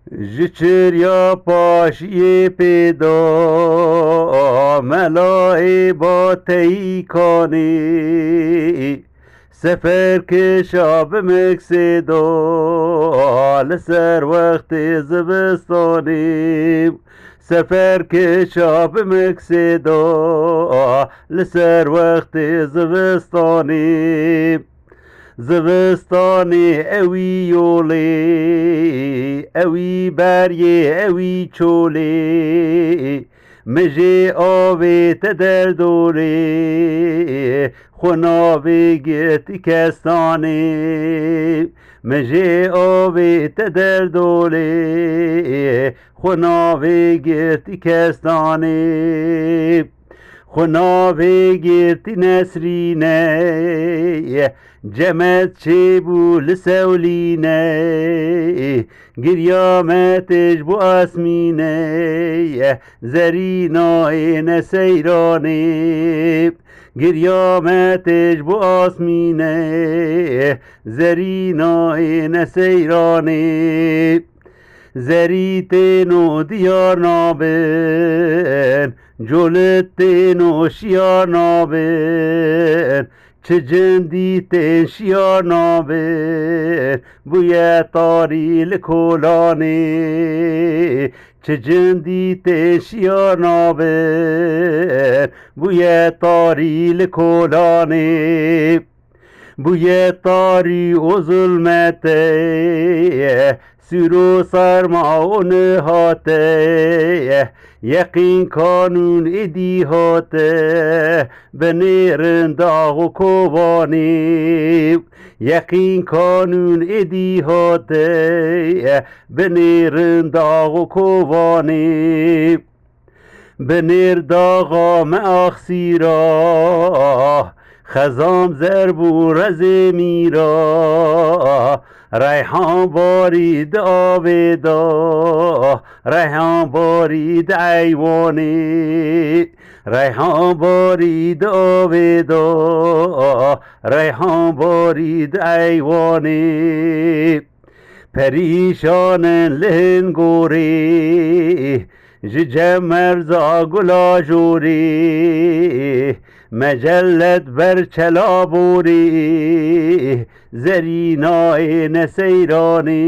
جچریا پاشی پیدا ملای با تی کانی سفر که شاب مکسیدا لسر وقت زبستانی سفر که شاب مکسیدا لسر وقت زبستانی زبستانی اوی یولی اوی بریه اوی چولی مجی آوی تدر دولی خناوی گیتی کستانی مجی آوی تدر دولی خناوی گیتی کستانی خناوی گیرتی نسرینه جمت چه بو لسولینه گریامتش بو اسمینه زرینای نسیرانه گریامتش بو آسمینه زرینای نسیرانه زریتن و دیار نابن جلتن و شیار نابن چه جندیتن شیار نابن بوی تاری لکولانی چه جندیتن شیار نابن بوی تاری لکولانی بوی تاری و ظلمته سیرو سرما و نهاته یقین کانون ایدی هاته بنیرن داغ و کوبانی یقین کانون ایدی هاته بنیرن داغ و کوبانی بنیر داغا مأخسیرا خزام زربو رزی میرا ریحان بارید آویدا ریحان بارید ایوانی ریحان بارید آویدا ریحان بارید ایوانی پریشان لهنگوری جمرزا گلا جوری مجلت بر چلا بوری زرینای نسیرانی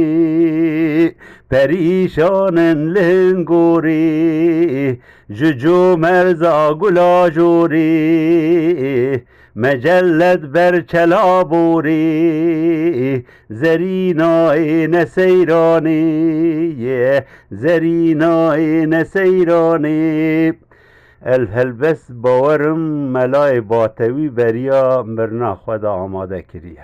پریشان لنگوری ججو مرزا گلا جوری مجلت بر چلا بوری زرینای نسیرانی زرینای نسیرانی الهلبس باورم ملای باتوی بریا مرنا خدا آماده کریه